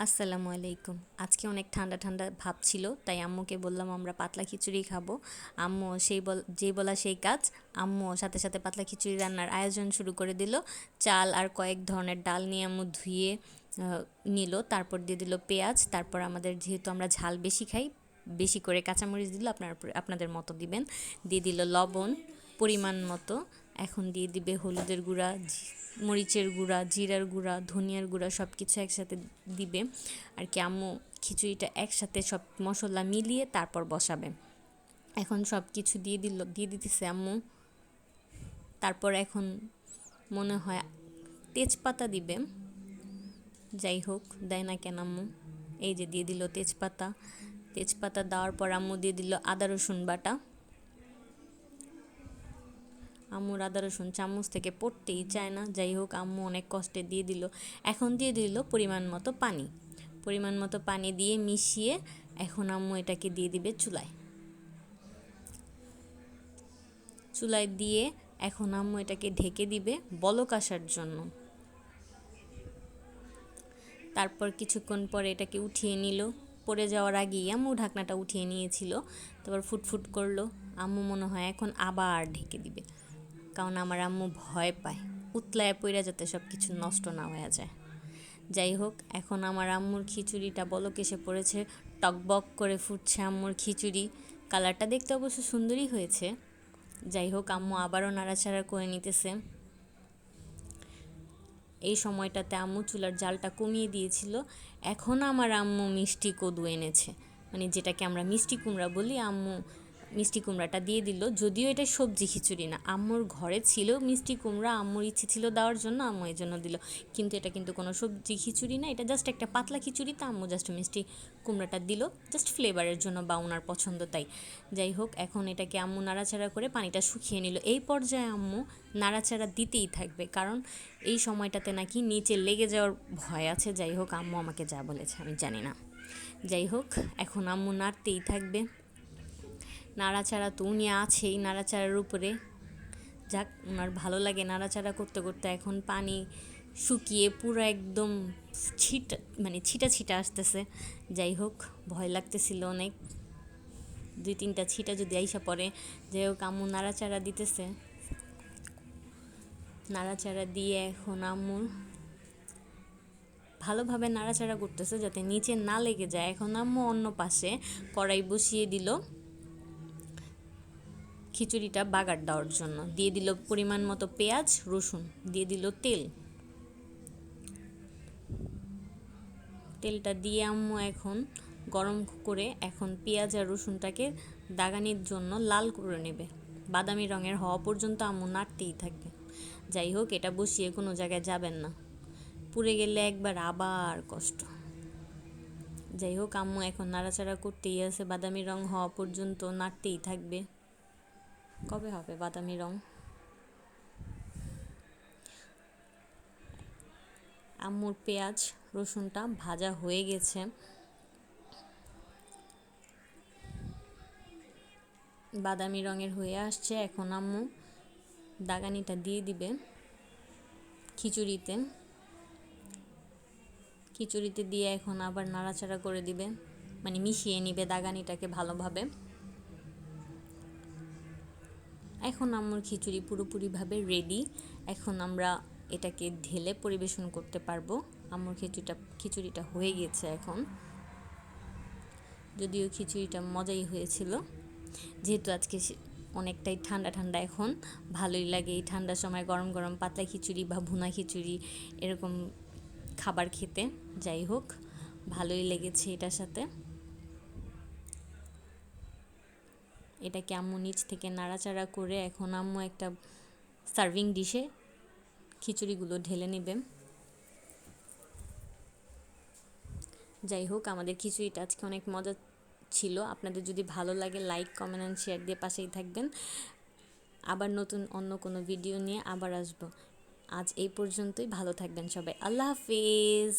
আসসালামু আলাইকুম। আজকে অনেক ঠান্ডা ঠান্ডা ভাব ছিল, তাই আম্মুকে বললাম আমরা পাতলা খিচুড়ি খাবো। আম্মু যেই বলা সেই কাজ। আম্মু সাথে সাথে পাতলা খিচুড়ি রান্নার আয়োজন শুরু করে দিল। চাল আর কয়েক ধরনের ডাল নিয়ে আম্মু ধুয়ে নিল, তারপর দিয়ে দিল পেঁয়াজ, তারপর আমাদের যেহেতু আমরা ঝাল বেশি খাই, বেশি করে কাঁচামরিচ দিল, আপনাদের মতো দিবেন। দিয়ে দিল লবণ পরিমাণ মতো। এখন দিয়ে দিবে হলুদের গুঁড়া, মরিচের গুঁড়া, জিরার গুঁড়া, ধনিয়ার গুঁড়া, সব কিছু একসাথে দিবে আর কি। আম্মু খিচুড়িটা একসাথে সব মশলা মিলিয়ে তারপর বসাবে। এখন সব কিছু দিয়ে দিতেছে আম্মু। তারপর এখন মনে হয় তেজপাতা দিবে, যাই হোক দেয় না কেন আম্মু। এই যে দিয়ে দিল তেজপাতা। তেজপাতা দেওয়ার পর আম্মু দিয়ে দিল আদা রসুন বাটা। আম্মুর আদা রসুন চামচ থেকে পড়তেই চায় না, যাই হোক আম্মু অনেক কষ্টে দিয়ে দিল। এখন দিয়ে দিল পরিমাণ মতো পানি। পরিমাণ মতো পানি দিয়ে মিশিয়ে এখন আম্মু এটাকে দিয়ে দিবে চুলায়। চুলায় দিয়ে এখন আম্মু এটাকে ঢেকে দিবে বলক আসার জন্য। তারপর কিছুক্ষণ পরে এটাকে উঠিয়ে নিল। পড়ে যাওয়ার আগেই আম্মু ঢাকনাটা উঠিয়ে নিয়েছিল। তারপর ফুটফুট করলো। আম্মু মনে হয় এখন আবার ঢেকে দিবে, কারণ আমার আম্মু ভয় পায় উতলায় পইরা যাতে সব কিছু নষ্ট না হয়ে যায়। যাই হোক এখন আমার আম্মুর খিচুড়িটা বলক এসে পড়েছে, টকবক করে ফুটছে আম্মুর খিচুড়ি। কালারটা দেখতে অবশ্য সুন্দরই হয়েছে। যাই হোক আম্মু আবারও নাড়াচাড়া করে নিতেছে। এই সময়টাতে আম্মু চুলার জালটা কমিয়ে দিয়েছিল। এখন আমার আম্মু মিষ্টি কদু এনেছে, মানে যেটাকে আমরা মিষ্টি কুমড়া বলি। আম্মু মিষ্টি কুমড়াটা দিয়ে দিল, যদিও এটা সবজি খিচুড়ি না। আম্মুর ঘরে ছিল মিষ্টি কুমড়া, আম্মুর ইচ্ছে ছিল দেওয়ার জন্য, আম্মু এই জন্য দিল। কিন্তু এটা কিন্তু কোনো সবজি খিচুড়ি না, এটা জাস্ট একটা পাতলা খিচুড়ি। তা আম্মু জাস্ট মিষ্টি কুমড়াটা দিল জাস্ট ফ্লেভারের জন্য, বা ওনার পছন্দ তাই। যাই হোক এখন এটাকে আম্মু নাড়াচাড়া করে পানিটা শুকিয়ে নিল। এই পর্যায়ে আম্মু নাড়াচাড়া দিতেই থাকবে, কারণ এই সময়টাতে নাকি নিচে লেগে যাওয়ার ভয় আছে। যাই হোক আম্মু আমাকে যা বলেছে আমি জানি না। যাই হোক এখন আম্মু নাড়তেই থাকবে। নাড়াচাড়া তো উনি আছেই নাড়াচাড়ার উপরে। যাক, ওনার ভালো লাগে নাড়াচাড়া করতে করতে। এখন পানি শুকিয়ে পুরো একদম ছিটা ছিটা আসতেছে। যাই হোক ভয় লাগতেছিল অনেক, 2-3টা ছিটা যদি আইসা পড়ে। যাই হোক আম্মু নাড়াচাড়া দিতেছে। নাড়াচাড়া দিয়ে এখন আম্মু ভালোভাবে নাড়াচাড়া করতেছে যাতে নিচে না লেগে যায়। এখন আম্মু অন্য পাশে কড়াই বসিয়ে দিল খিচুড়িটা বাগার দেওয়ার জন্য। দিয়ে দিল পরিমাণ মতো পেঁয়াজ রসুন, দিয়ে দিল তেলটা দিয়ে আম্মু এখন গরম করে এখন পেঁয়াজ আর রসুনটাকে দাগানির জন্য লাল করে নেবে। বাদামি রঙের হওয়া পর্যন্ত আম্মু নাড়তেই থাকবে। যাই হোক এটা বসিয়ে কোনো জায়গায় যাবেন না, পুড়ে গেলে একবার আবার কষ্ট। যাই হোক আম্মু এখন নাড়াচাড়া করতেই আছে, বাদামি রং হওয়া পর্যন্ত নাড়তেই থাকবে। কবে হবে বাদামি রং? আম্মুর পেঁয়াজ রসুনটা ভাজা হয়ে গেছে। বাদামি রঙের হয়ে আসছে। এখন আম্মু দাগানিটা দিয়ে দিবে খিচুড়িতে দিয়ে এখন আবার নাড়াচাড়া করে দিবে, মানে মিশিয়ে নিবে দাগানিটাকে ভালোভাবে। এখন আম্মুর খিচুড়ি পুরোপুরিভাবে রেডি। এখন আমরা এটাকে ঢেলে পরিবেশন করতে পারবো। আম্মুর খিচুড়িটা হয়ে গেছে এখন। যদিও খিচুড়িটা মজাই হয়েছিল, যেহেতু আজকে অনেকটাই ঠান্ডা ঠান্ডা, এখন ভালোই লাগে এই ঠান্ডার সময় গরম গরম পাতলা খিচুড়ি বা ভুনা খিচুড়ি এরকম খাবার খেতে। যাই হোক ভালোই লেগেছে এটার সাথে। এটাকে আম্মু নিচ থেকে নাড়াচাড়া করে এখন আম্মু একটা সার্ভিং ডিশে খিচুড়িগুলো ঢেলে নেবে। যাই হোক আমাদের খিচুড়িটা আজকে অনেক মজা ছিল। আপনাদের যদি ভালো লাগে লাইক কমেন্ট অ্যান্ড শেয়ার দিয়ে পাশেই থাকবেন। আবার নতুন অন্য কোনো ভিডিও নিয়ে আবার আসবো। আজ এই পর্যন্তই, ভালো থাকবেন সবাই, আল্লাহ হাফিজ।